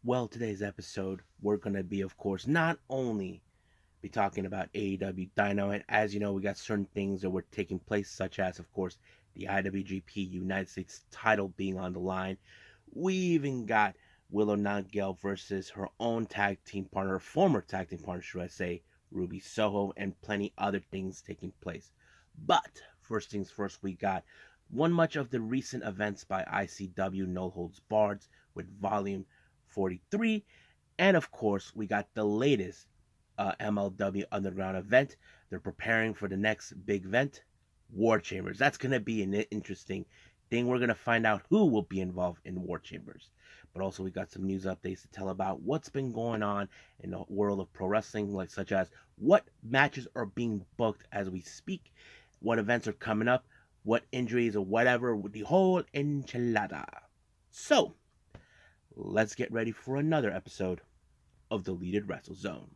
Well, today's episode, we're going to be, of course, not only be talking about AEW Dynamite. As you know, we got certain things that were taking place, such as, of course, the IWGP United States title being on the line. We even got Willow Nightingale versus her own tag team partner, former tag team partner, should I say, Ruby Soho, and plenty other things taking place. But, first things first, we got one much of the recent events by ICW No Holds Barred with Volume 43, and of course we got the latest MLW Underground event. They're preparing for the next big event, War Chambers. That's going to be an interesting thing. We're going to find out who will be involved in War Chambers. But also we got some news updates to tell about what's been going on in the world of pro wrestling, like such as what matches are being booked as we speak, what events are coming up, what injuries or whatever, with the whole enchilada. So, let's get ready for another episode of the Deleted Wrestle Zone.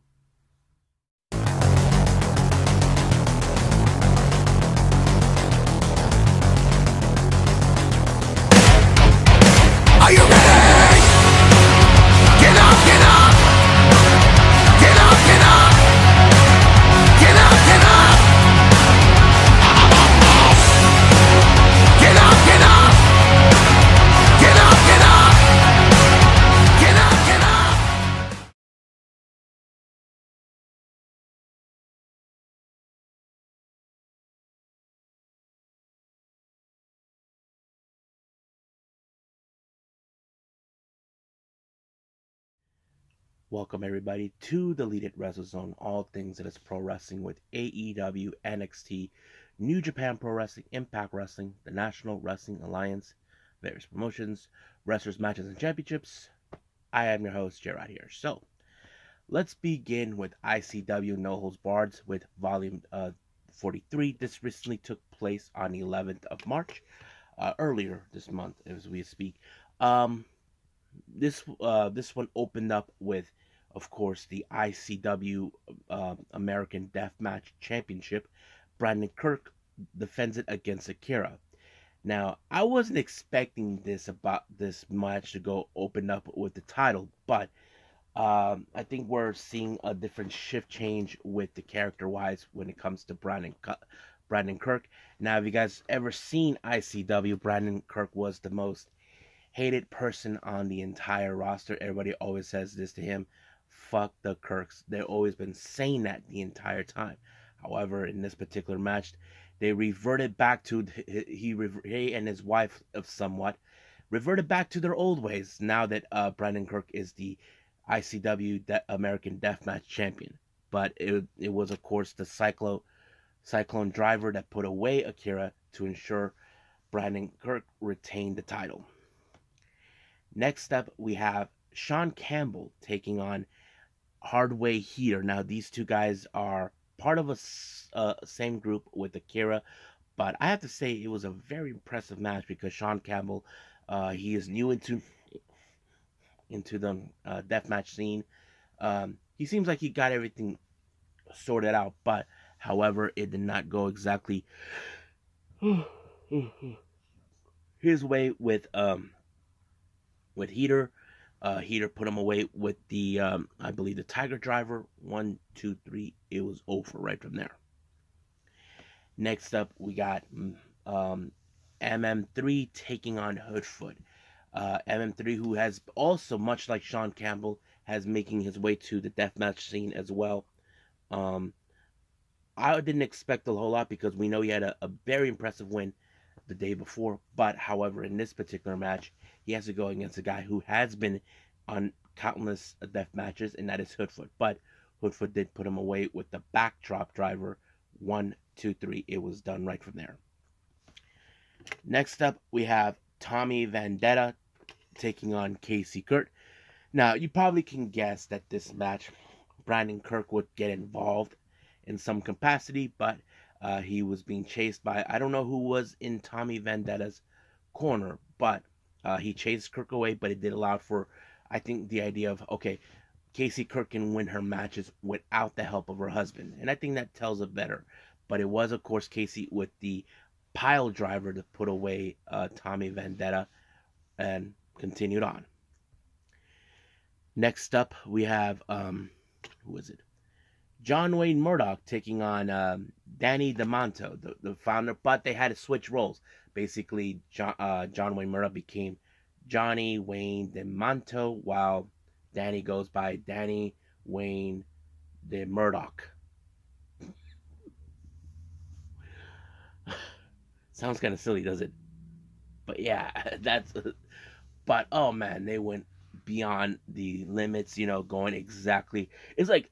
Are you ready? Get up, get up! Get up, get up! Get up, get up! Get up, get up! Get up, get up! Get up, get up! Welcome everybody to the Deleted Wrestle Zone, all things that is pro wrestling with AEW, NXT, New Japan Pro Wrestling, Impact Wrestling, the National Wrestling Alliance, various promotions, wrestlers, matches, and championships. I am your host, Gerard here. So, let's begin with ICW No Holds Barred with Volume 43. This recently took place on the 11th of March, earlier this month as we speak. This one opened up with, of course, the ICW American Deathmatch Championship. Brandon Kirk defends it against AKIRA. Now, I wasn't expecting this match to go open up with the title, but I think we're seeing a different shift change with the character-wise when it comes to Brandon Kirk. Now, have you guys ever seen ICW? Brandon Kirk was the most hated person on the entire roster. Everybody always says this to him: fuck the Kirks. They've always been saying that the entire time. However, in this particular match, they reverted back to he and his wife of somewhat reverted back to their old ways now that Brandon Kirk is the ICW American Deathmatch Champion. But it was, of course, the Cyclone Driver that put away AKIRA to ensure Brandon Kirk retained the title. Next up, we have Sean Campbell taking on Hardway Heater. Now, these two guys are part of a same group with AKIRA, but I have to say it was a very impressive match because Sean Campbell, he is new into the deathmatch scene. He seems like he got everything sorted out, but however, it did not go exactly his way with Heater. Heater put him away with the, I believe, the Tiger Driver. 1, 2, 3. It was over right from there. Next up, we got MM3 taking on Hoodfoot. MM3, who has also, much like Sean Campbell, has making his way to the deathmatch scene as well. I didn't expect a whole lot because we know he had a very impressive win the day before, but however, in this particular match, he has to go against a guy who has been on countless death matches, and that is Hoodfoot. But Hoodfoot did put him away with the backdrop driver. 1, 2, 3. It was done right from there. Next up, we have Tommy Vendetta taking on Casey Kurt. Now, you probably can guess that this match, Brandon Kirk would get involved in some capacity, but he was being chased by, I don't know who was in Tommy Vendetta's corner, but he chased Kirk away, but it did allow for, I think, the idea of, okay, Casey Kirk can win her matches without the help of her husband. And I think that tells it better. But it was, of course, Casey with the pile driver to put away Tommy Vendetta and continued on. Next up, we have who is it? John Wayne Murdoch taking on Danny DeMonto, the founder, but they had to switch roles. Basically, John Wayne Murdoch became Johnny Wayne DeMonto, while Danny goes by Danny Wayne de Murdoch. Sounds kind of silly, does it? But yeah, that's. But oh man, they went beyond the limits. Going exactly. It's like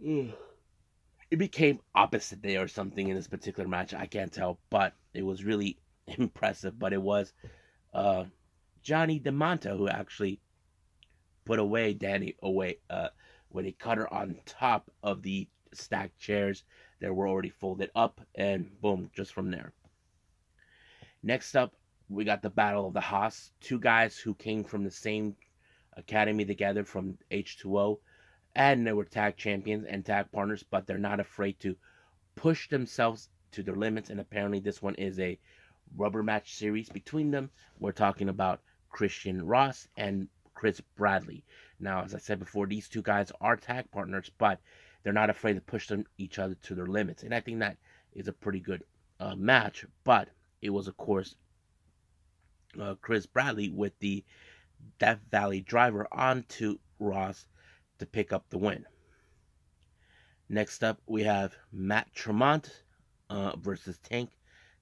it became opposite day or something in this particular match. I can't tell, but it was really impressive. But it was Johnny DeMonto who actually put away Danny away when he cut her on top of the stacked chairs that were already folded up, and boom, just from there. Next up, we got the Battle of the Haas. Two guys who came from the same academy together from H2O, and they were tag champions and tag partners, but they're not afraid to push themselves to their limits, and apparently this one is a rubber match series between them. We're talking about Christian Ross and Chris Bradley. Now, as I said before, these two guys are tag partners, but they're not afraid to push each other to their limits, and I think that is a pretty good match. But it was, of course, Chris Bradley with the Death Valley Driver onto Ross to pick up the win. Next up, we have Matt Tremont versus Tank.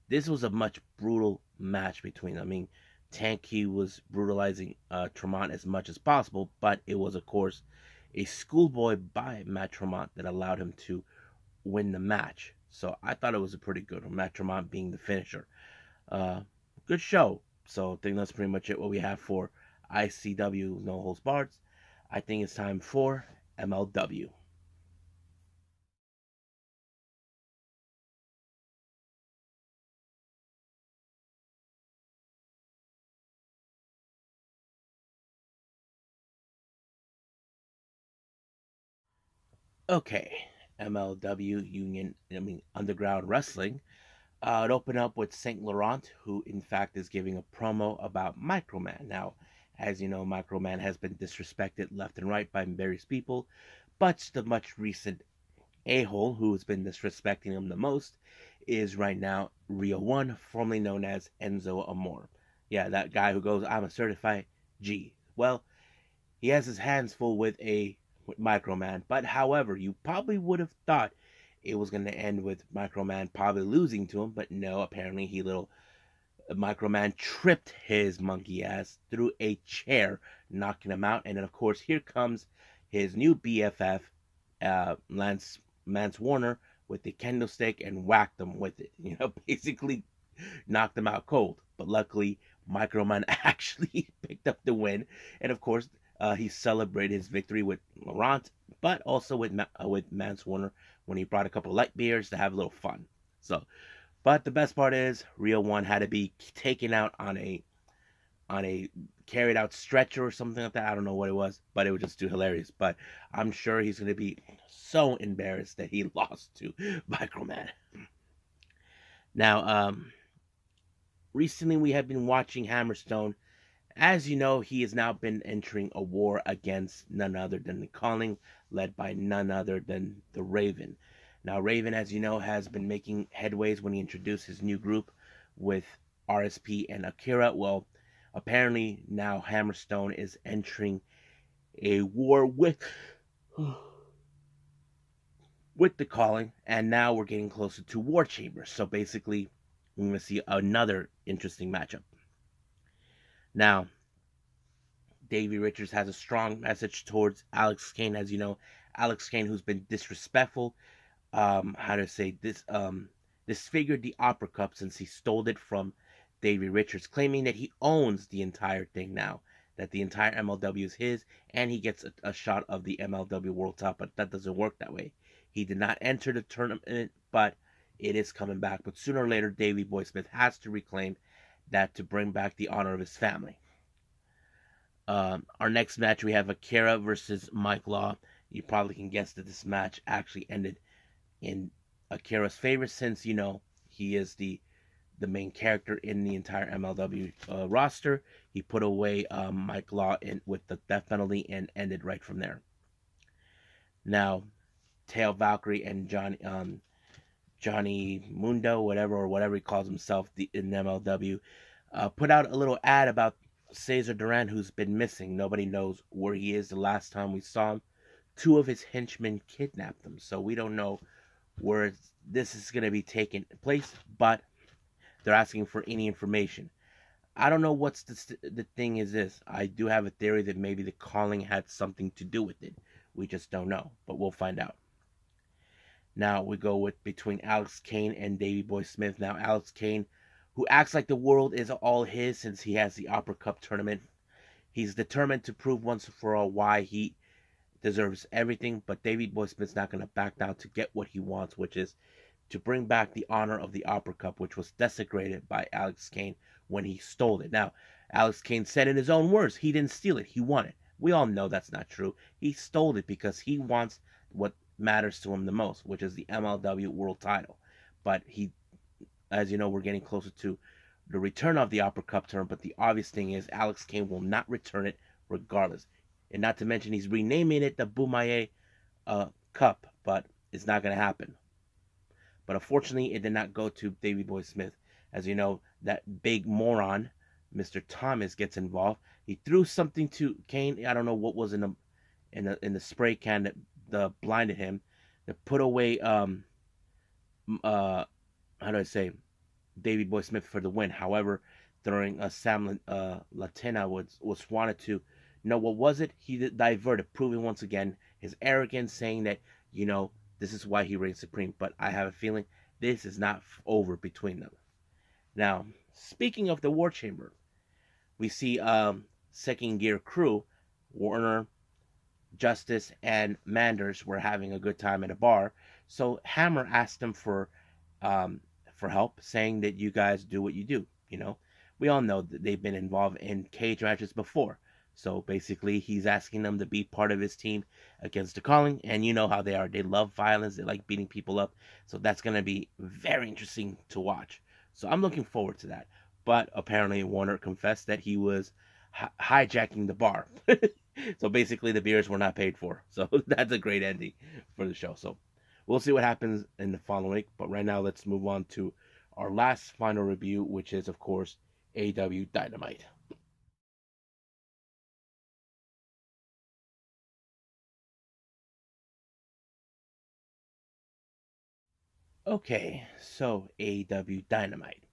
This was a much brutal match between them. I mean, Tank, he was brutalizing Tremont as much as possible, but it was, of course, a schoolboy by Matt Tremont that allowed him to win the match. So I thought it was a pretty good one, Matt Tremont being the finisher. Good show. So I think that's pretty much it what we have for ICW No Holds Barred. I think it's time for MLW. Okay, MLW Underground Wrestling. It opened up with Saint Laurent, who in fact is giving a promo about Microman. Now, as you know, Microman has been disrespected left and right by various people, but the much recent a-hole who has been disrespecting him the most is right now Rio One, formerly known as Enzo Amore. Yeah, that guy who goes, I'm a certified G. Well, he has his hands full with Microman, but however, you probably would have thought it was going to end with Microman probably losing to him, but no, apparently Microman tripped his monkey ass through a chair, knocking him out, and then of course here comes his new BFF, Lance Warner, with the kendo stick and whacked him with it. Basically knocked him out cold. But luckily, Microman actually picked up the win, and of course, he celebrated his victory with Laurent, but also with Mance Warner when he brought a couple of light beers to have a little fun. So, but the best part is Rio One had to be taken out on a carried out stretcher or something like that. I don't know what it was, but it was just too hilarious. But I'm sure he's going to be so embarrassed that he lost to Microman. Now, recently we have been watching Hammerstone. As you know, he has now been entering a war against none other than the Calling, led by none other than the Raven. Now, Raven, as you know, has been making headways when he introduced his new group with RSP and AKIRA. Well, apparently now Hammerstone is entering a war with the Calling, and now we're getting closer to War Chambers. So basically, we're going to see another interesting matchup. Now, Davey Richards has a strong message towards Alex Kane. As you know, Alex Kane, who's been disrespectful, disfigured the Opera Cup since he stole it from Davey Richards, claiming that he owns the entire thing now, that the entire MLW is his, and he gets a shot of the MLW World Top, but that doesn't work that way. He did not enter the tournament, but it is coming back. But sooner or later, Davey Boy Smith has to reclaim that to bring back the honor of his family. Our next match, we have AKIRA versus Mike Law. You probably can guess that this match actually ended in AKIRA's favor, since, you know, he is the the main character in the entire MLW roster. He put away Mike Law with the death penalty and ended right from there. Now, Tail Valkyrie and Johnny Mundo, whatever he calls himself in MLW, put out a little ad about Cesar Duran, who's been missing. Nobody knows where he is. The last time we saw him, 2 of his henchmen kidnapped him. So we don't know where this is going to be taking place, but they're asking for any information. I don't know what's the thing is this. I do have a theory that maybe the calling had something to do with it. We just don't know, but we'll find out. Now we go with between Alex Kane and Davey Boy Smith. Now Alex Kane, who acts like the world is all his since he has the Opera Cup tournament. He's determined to prove once and for all why he deserves everything, but Davey Boy Smith's not going to back down to get what he wants, which is to bring back the honor of the Opera Cup, which was desecrated by Alex Kane when he stole it. Now, Alex Kane said in his own words, he didn't steal it, he won it. We all know that's not true. He stole it because he wants what matters to him the most, which is the MLW World Title. But he, as you know, we're getting closer to the return of the Opera Cup term, but the obvious thing is Alex Kane will not return it regardless. And not to mention, he's renaming it the Bumaye Cup, but it's not going to happen. But unfortunately, it did not go to Davey Boy Smith. As you know, that big moron, Mr. Thomas, gets involved. He threw something to Kane. I don't know what was in the spray can that blinded him. That put away how do I say, Davey Boy Smith for the win. However, during Sam Latina was wanted to know what was it, he diverted, proving once again his arrogance, saying that, you know, this is why he reigns supreme. But I have a feeling this is not over between them. Now, speaking of the War Chamber, we see Second Gear crew, Warner, Justice, and Manders were having a good time at a bar. So Hammer asked them for help, saying that you guys do what you do. You know, we all know that they've been involved in cage matches before. So basically, he's asking them to be part of his team against the Calling. And you know how they are. They love violence. They like beating people up. So that's going to be very interesting to watch. So I'm looking forward to that. But apparently, Warner confessed that he was hijacking the bar. So basically, the beers were not paid for. So that's a great ending for the show. So we'll see what happens in the following week. But right now, let's move on to our last final review, which is, of course, AEW Dynamite. Okay, so AEW Dynamite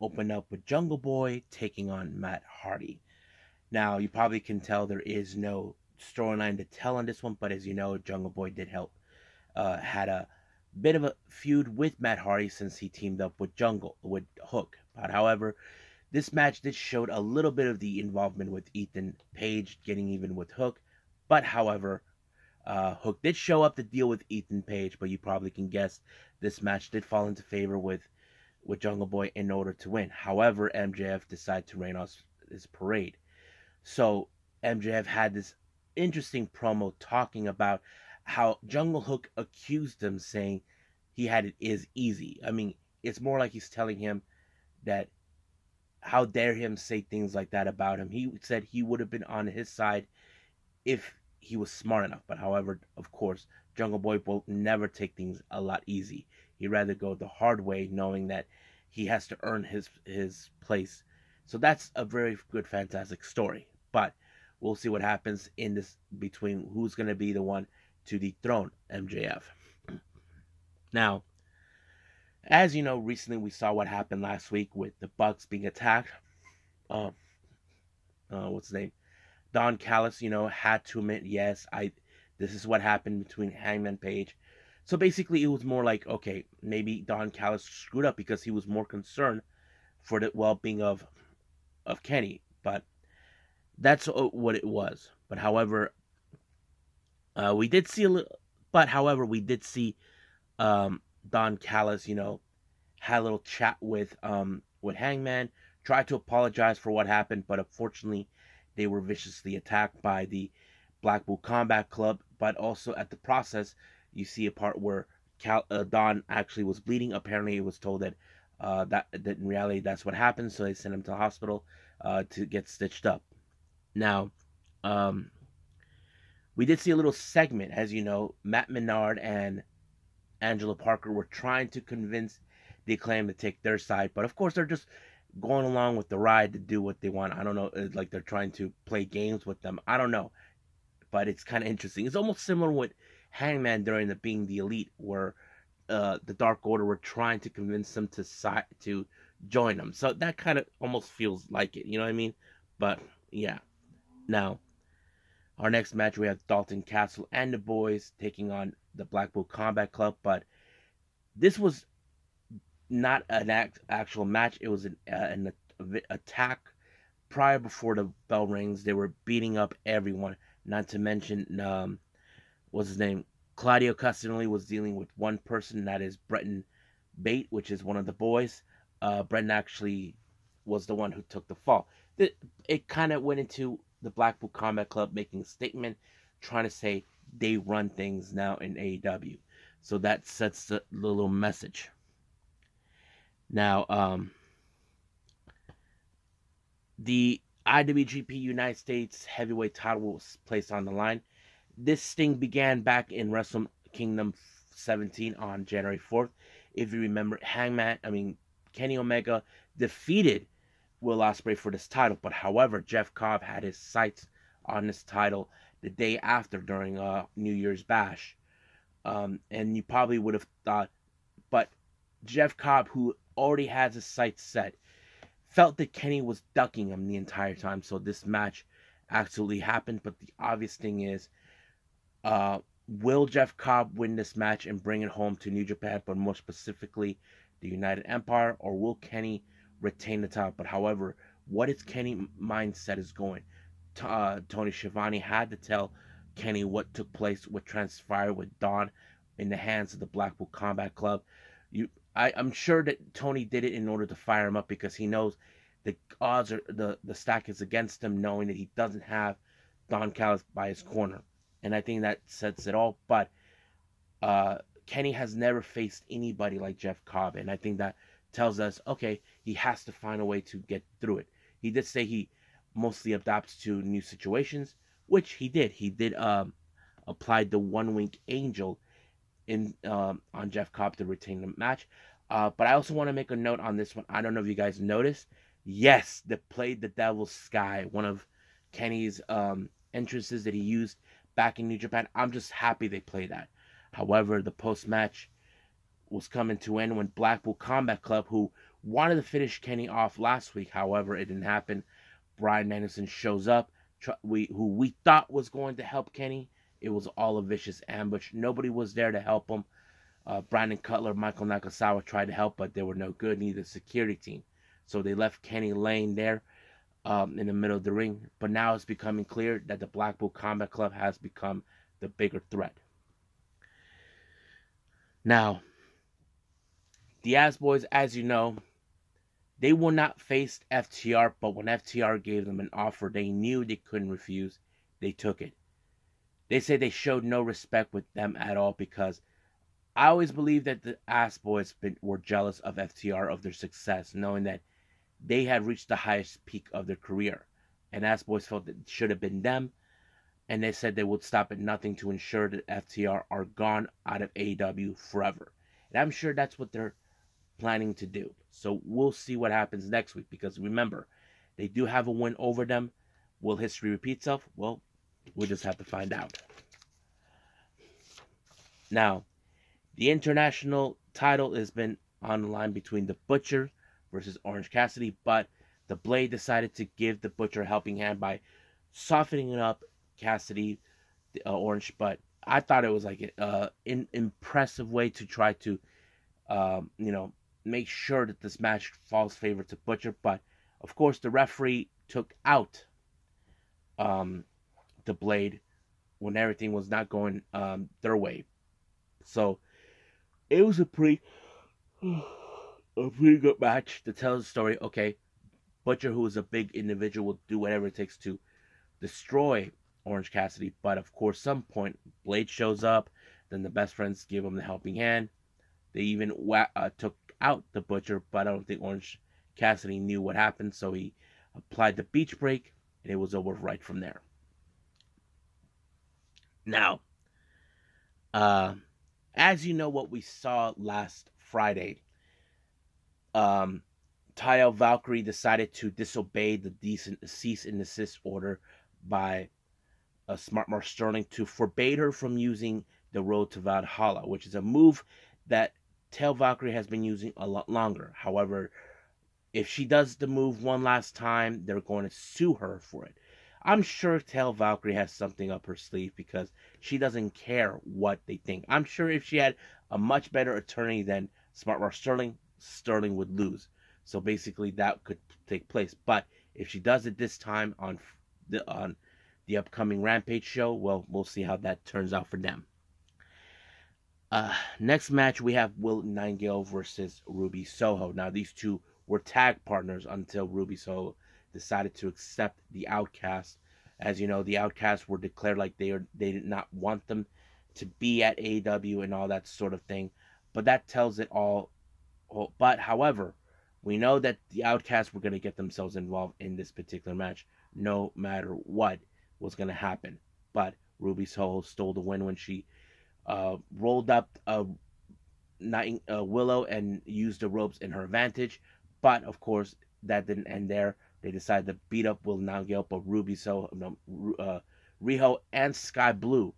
opened up with Jungle Boy taking on Matt Hardy. Now, you probably can tell there is no storyline to tell on this one, but as you know, Jungle Boy did help, had a bit of a feud with Matt Hardy since he teamed up with Hook. But however, this match did showed a little bit of the involvement with Ethan Page getting even with Hook. But however, Hook did show up to deal with Ethan Page, but you probably can guess this match did fall into favor with Jungle Boy in order to win. However, MJF decided to rain on his parade. So MJF had this interesting promo talking about how Jungle Hook accused him, saying he had it is easy. I mean, it's more like he's telling him that how dare him say things like that about him. He said he would have been on his side if he was smart enough. But however, of course, Jungle Boy will never take things a lot easy. He'd rather go the hard way, knowing that he has to earn his place. So that's a very good, fantastic story. But we'll see what happens in this between who's going to be the one to dethrone MJF. Now, as you know, recently we saw what happened last week with the Bucks being attacked. What's his name? Don Callis, had to admit, yes, this is what happened between Hangman Page. So basically, it was more like, okay, maybe Don Callis screwed up because he was more concerned for the well-being of Kenny. But that's what it was. But however, we did see Don Callis, had a little chat with Hangman, tried to apologize for what happened, but unfortunately, they were viciously attacked by the Blackpool Combat Club. But also at the process, you see a part where Don actually was bleeding. Apparently, it was told that That in reality, that's what happened. So they sent him to the hospital to get stitched up. Now, um, we did see a little segment, as you know, Matt Menard and Angela Parker were trying to convince the Acclaim to take their side, but of course they're just going along with the ride to do what they want. I don't know, it's like they're trying to play games with them. I don't know, but it's kind of interesting. It's almost similar with Hangman during the Being the Elite, where the Dark Order were trying to convince them to join them. So that kind of almost feels like it, you know what I mean? But yeah. Now, our next match, we have Dalton Castle and the boys taking on the Blackpool Combat Club, but this was not an actual match. It was an attack prior before the bell rings. They were beating up everyone. Not to mention, what's his name? Claudio Castagnoli was dealing with one person, that is Bretton Bate, which is one of the boys. Bretton actually was the one who took the fall. It kind of went into the Blackpool Combat Club making a statement, trying to say they run things now in AEW. So that sets the little message. Now, the IWGP United States Heavyweight title was placed on the line. This thing began back in Wrestle Kingdom 17 on January 4th. If you remember, Kenny Omega defeated Will Ospreay for this title, but however, Jeff Cobb had his sights on this title the day after during New Year's Bash. And you probably would have thought, but Jeff Cobb, who already has his sights set, felt that Kenny was ducking him the entire time, so this match absolutely happened. But the obvious thing is, will Jeff Cobb win this match and bring it home to New Japan, but more specifically the United Empire, or will Kenny retain the title? But however, what is Kenny's mindset is going? Tony Schiavone had to tell Kenny what took place, what transpired with Dawn in the hands of the Blackpool Combat Club. I'm sure that Tony did it in order to fire him up, because he knows the odds are the stack is against him, knowing that he doesn't have Don Callis by his corner. And I think that sets it all. But Kenny has never faced anybody like Jeff Cobb, and I think that tells us, okay, he has to find a way to get through it. He did say he mostly adapts to new situations, which he did. He did apply the one-wink angel on Jeff Cobb to retain the match. But I also want to make a note on this one. I don't know if you guys noticed. Yes, they played the Devil's Sky, one of Kenny's entrances that he used back in New Japan. I'm just happy they played that. However, the post-match was coming to end when Blackpool Combat Club, who wanted to finish Kenny off last week, however, it didn't happen. Brian Anderson shows up, who we thought was going to help Kenny. It was all a vicious ambush. Nobody was there to help him. Brandon Cutler, Michael Nakasawa tried to help, but they were no good, neither the security team. So they left Kenny laying there in the middle of the ring. But now it's becoming clear that the Blackpool Combat Club has become the bigger threat. Now, the Ass Boys, as you know, they will not face FTR, but when FTR gave them an offer they knew they couldn't refuse, they took it. They say they showed no respect with them at all, because I always believe that the Ass Boys were jealous of FTR, of their success, knowing that they had reached the highest peak of their career. And Ass Boys felt that it should have been them, and they said they would stop at nothing to ensure that FTR are gone out of AEW forever. And I'm sure that's what they're planning to do. So we'll see what happens next week, because remember, they do have a win over them. Will history repeat itself? Well, we'll just have to find out. Now, the international title has been on the line between the Butcher versus Orange Cassidy, but the Blade decided to give the Butcher a helping hand by softening up Cassidy, Orange. But I thought it was like an impressive way to try to, make sure that this match falls favor to Butcher. But of course, the referee took out the Blade when everything was not going their way. So it was a pretty good match to tell the story. Okay, Butcher, who is a big individual, will do whatever it takes to destroy Orange Cassidy. But of course, some point, Blade shows up. Then the best friends give him the helping hand. They even took out the Butcher, but I don't think Orange Cassidy knew what happened, so he applied the beach break, and it was over right from there. Now, as you know, what we saw last Friday, Taya Valkyrie decided to disobey the cease and desist order by Smart Mark Sterling to forbade her from using the Road to Valhalla, which is a move that Taya Valkyrie has been using a lot longer. However, if she does the move one last time, they're going to sue her for it. I'm sure Taya Valkyrie has something up her sleeve because she doesn't care what they think. I'm sure if she had a much better attorney than Smart Mark Sterling, Sterling would lose. So basically that could take place. But if she does it this time on the upcoming Rampage show, well, we'll see how that turns out for them. Next match, we have Willow Nightingale versus Ruby Soho. Now, these two were tag partners until Ruby Soho decided to accept the Outcast. As you know, the Outcasts were declared like they did not want them to be at AEW and all that sort of thing. But that tells it all. But, however, we know that the Outcasts were going to get themselves involved in this particular match, no matter what was going to happen. But Ruby Soho stole the win when she rolled up Willow and used the ropes in her advantage. But, of course, that didn't end there. They decided to beat up Willow Nightingale, but Riho and Sky Blue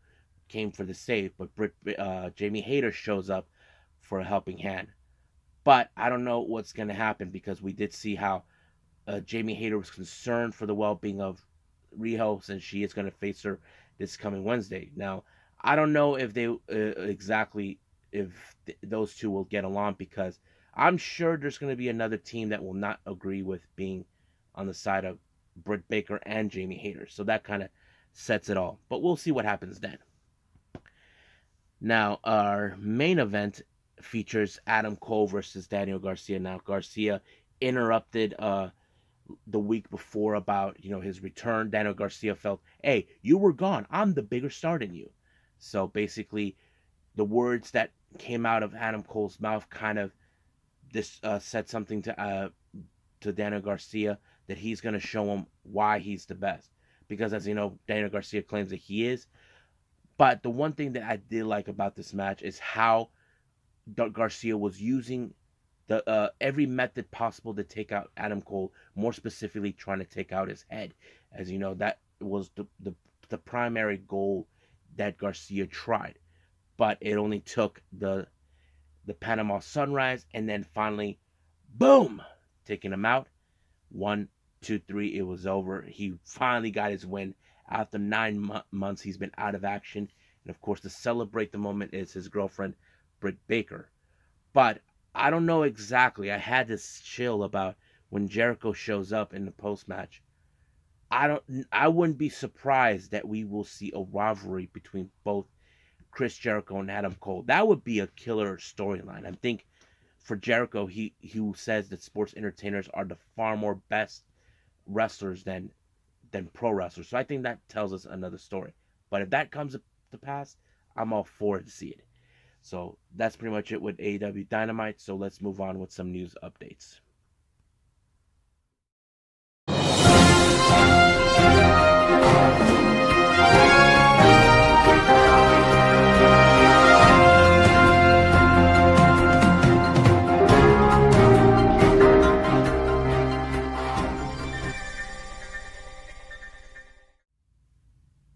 came for the save. But Jamie Hayter shows up for a helping hand. But I don't know what's going to happen because we did see how Jamie Hayter was concerned for the well-being of Riho since she is going to face her this coming Wednesday. Now, I don't know if they those two will get along because I'm sure there's going to be another team that will not agree with being on the side of Britt Baker and Jamie Hayter. So that kind of sets it all. But we'll see what happens then. Now, our main event features Adam Cole versus Daniel Garcia. Now, Garcia interrupted the week before about, his return. Daniel Garcia felt, hey, you were gone. I'm the bigger star than you. So basically, the words that came out of Adam Cole's mouth kind of said something to Daniel Garcia that he's going to show him why he's the best. Because as you know, Daniel Garcia claims that he is. But the one thing that I did like about this match is how Garcia was using the every method possible to take out Adam Cole, more specifically trying to take out his head. As you know, that was the primary goal that Garcia tried. But it only took the Panama Sunrise, and then finally, boom, taking him out. 1, 2, 3, it was over. He finally got his win. After 9 months, he's been out of action. And of course, to celebrate the moment is his girlfriend, Britt Baker. But I don't know exactly. I had this chill about when Jericho shows up in the post-match. I wouldn't be surprised that we will see a rivalry between both Chris Jericho and Adam Cole. That would be a killer storyline. I think for Jericho, he says that sports entertainers are the far more best wrestlers than pro wrestlers. So I think that tells us another story. But if that comes to pass, I'm all for it to see it. So that's pretty much it with AEW Dynamite. So let's move on with some news updates.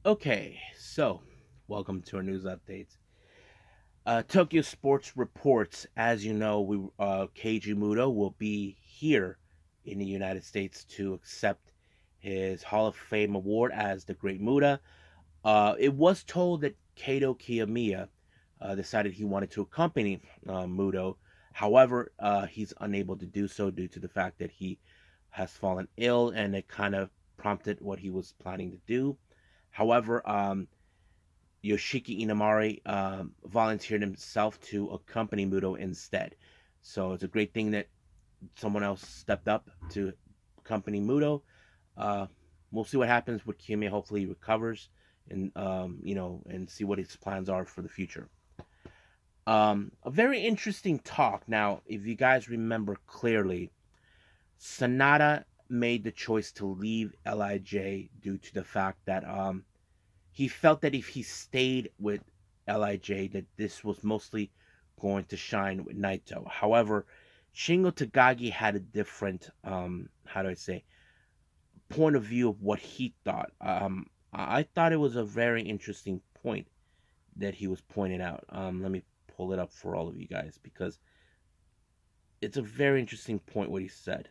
Okay, so welcome to our news updates. Tokyo Sports reports, as you know, Keiji Muto will be here in the United States to accept his Hall of Fame award as the Great Muta. It was told that Kaito Kiyomiya decided he wanted to accompany Muto. However, he's unable to do so due to the fact that he has fallen ill, and it kind of prompted what he was planning to do. However, Yoshiki Inamari volunteered himself to accompany Muto instead. So it's a great thing that someone else stepped up to accompany Muto. We'll see what happens with Kiyomiya. Hopefully he recovers and and see what his plans are for the future. A very interesting talk. Now, if you guys remember clearly, SANADA made the choice to leave LIJ due to the fact that he felt that if he stayed with LIJ, that this was mostly going to shine with Naito. However, Shingo Takagi had a different, how do I say, point of view of what he thought. I thought it was a very interesting point that he was pointing out. Let me pull it up for all of you guys because it's a very interesting point what he said.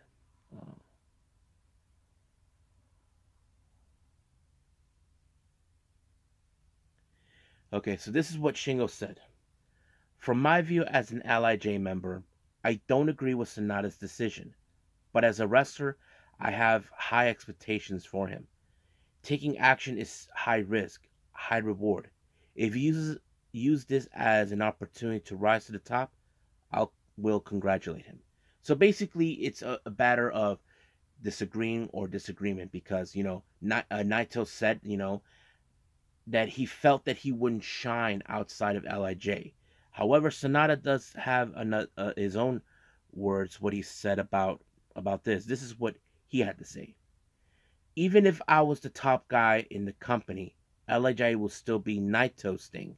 Okay, so this is what Shingo said. From my view as an LIJ member, I don't agree with Sanada's decision, but as a wrestler, I have high expectations for him. Taking action is high risk, high reward. If he use this as an opportunity to rise to the top, will congratulate him. So basically, it's a matter of disagreeing or disagreement because, Naito said, that he felt that he wouldn't shine outside of LIJ. However, SANADA does have his own words, what he said about this. This is what he had to say. Even if I was the top guy in the company, LIJ will still be Naito's thing.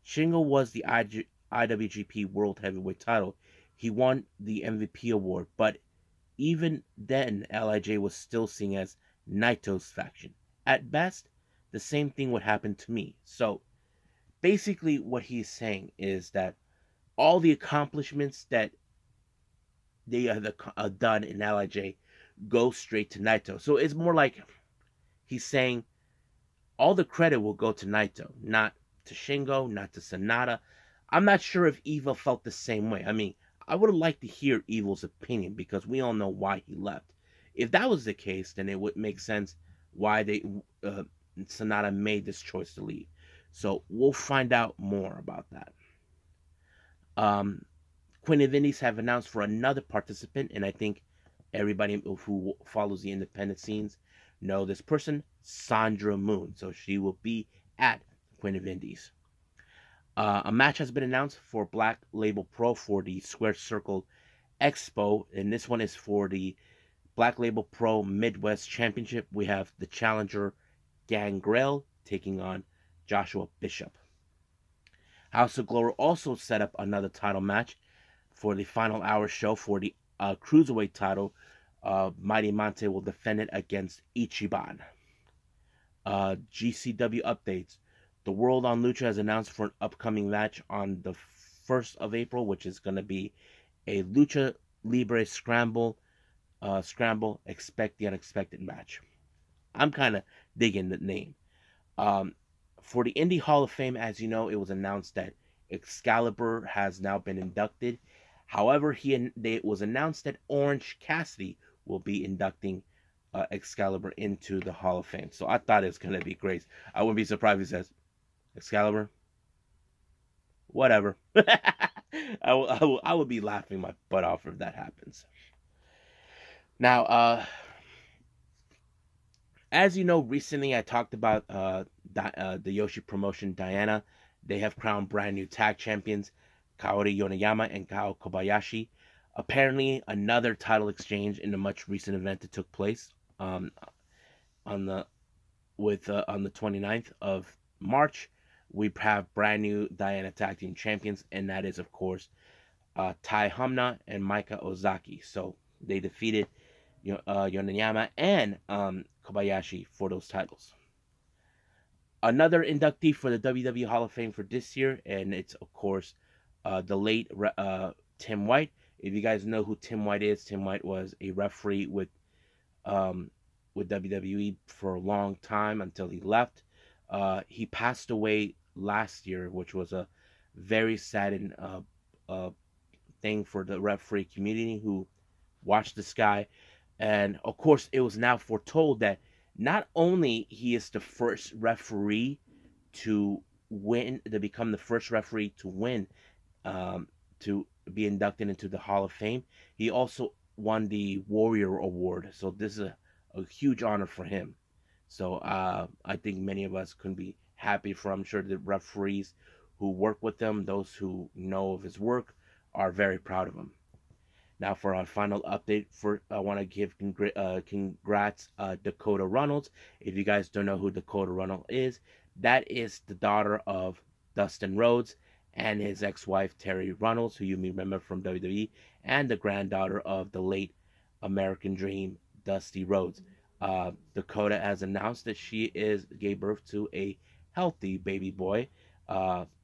Shingo was the IWGP World Heavyweight title. He won the MVP award, but even then, LIJ was still seen as Naito's faction. At best, the same thing would happen to me. So, basically, what he's saying is that all the accomplishments that they have done in LIJ go straight to Naito. So, it's more like he's saying all the credit will go to Naito, not to Shingo, not to SANADA. I'm not sure if Evil felt the same way. I mean, I would have liked to hear Evil's opinion because we all know why he left. If that was the case, then it would make sense why SANADA made this choice to leave. So we'll find out more about that. Queen of Indies have announced for another participant, and I think everybody who follows the independent scenes know this person, Sandra Moon. So she will be at Queen of Indies. A match has been announced for Black Label Pro for the Square Circle Expo, and this one is for the Black Label Pro Midwest Championship. We have the challenger Gangrel taking on Joshua Bishop. House of Glory also set up another title match for the final hour show for the Cruiserweight title. Mighty Monte will defend it against Ichiban. GCW updates. The World on Lucha has announced for an upcoming match on the 1st of April, which is going to be a Lucha Libre Scramble, Expect the Unexpected match. I'm kind of digging the name. For the Indie Hall of Fame, as you know, it was announced that Excalibur has now been inducted. However, it was announced that Orange Cassidy will be inducting Excalibur into the Hall of Fame. So I thought it was going to be great. I wouldn't be surprised if he says, Excalibur, whatever. I would be laughing my butt off if that happens. Now, as you know, recently I talked about the Yoshi promotion, Diana. They have crowned brand new tag champions, Kaori Yoneyama and Kao Kobayashi. Apparently, another title exchange in a much recent event that took place on the 29th of March. We have brand new Diana Tag Team Champions, and that is, of course, Tai Hamna and Maika Ozaki. So they defeated Yoneyama and Kobayashi for those titles. Another inductee for the WWE Hall of Fame for this year, and it's, of course, the late Tim White. If you guys know who Tim White is, Tim White was a referee with WWE for a long time until he left. He passed away last year, which was a very sad thing for the referee community who watched this guy. And of course, it was now foretold that not only he is the first referee to become the first referee to win, to be inducted into the Hall of Fame, he also won the Warrior Award. So this is a huge honor for him. So I think many of us can be happy for, I'm sure, the referees who work with him, those who know of his work, are very proud of him. Now, for our final update, I want to give congrats Dakota Runnels. If you guys don't know who Dakota Runnels is, that is the daughter of Dustin Rhodes and his ex-wife Terry Runnels, who you may remember from WWE, and the granddaughter of the late American Dream Dusty Rhodes. Dakota has announced that she gave birth to a healthy baby boy,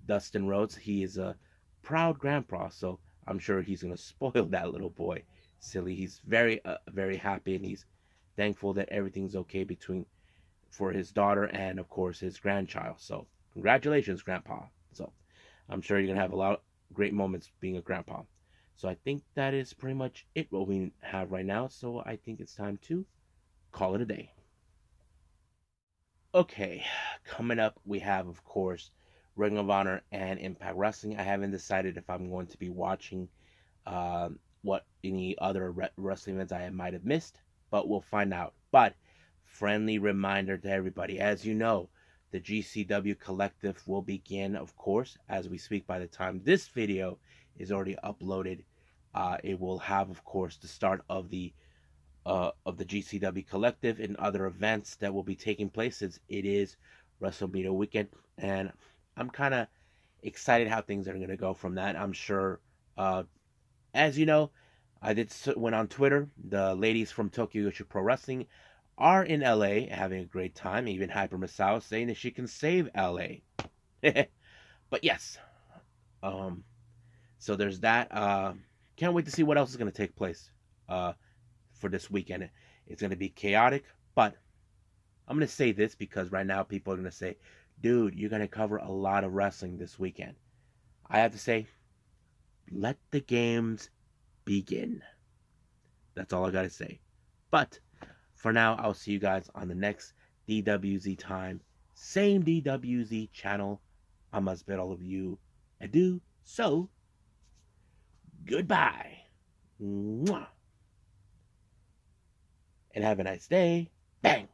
Dustin Rhodes. He is a proud grandpa, so I'm sure he's going to spoil that little boy. Silly. He's very, very happy, and he's thankful that everything's okay for his daughter and, of course, his grandchild. So, congratulations, Grandpa. So, I'm sure you're going to have a lot of great moments being a grandpa. So, I think that is pretty much it what we have right now. So, I think it's time to call it a day. Okay, coming up, we have, of course, Ring of Honor and Impact Wrestling. I haven't decided if I'm going to be watching what any other wrestling events I might have missed, but we'll find out. But friendly reminder to everybody, as you know, the GCW Collective will begin, of course, as we speak. By the time this video is already uploaded, it will have, of course, the start of the GCW Collective and other events that will be taking place, since it is WrestleMania weekend, and I'm kind of excited how things are going to go from that. I'm sure, as you know, I went on Twitter. The ladies from Tokyo Yoshi Pro Wrestling are in LA having a great time. Even Hyper Masao saying that she can save LA. But yes, so there's that. Can't wait to see what else is going to take place for this weekend. It's going to be chaotic, but I'm going to say this because right now people are going to say, dude, you're going to cover a lot of wrestling this weekend. I have to say, let the games begin. That's all I got to say. But for now, I'll see you guys on the next DWZ time. Same DWZ channel. I must bid all of you adieu. So, goodbye. Mwah. And have a nice day. Bang.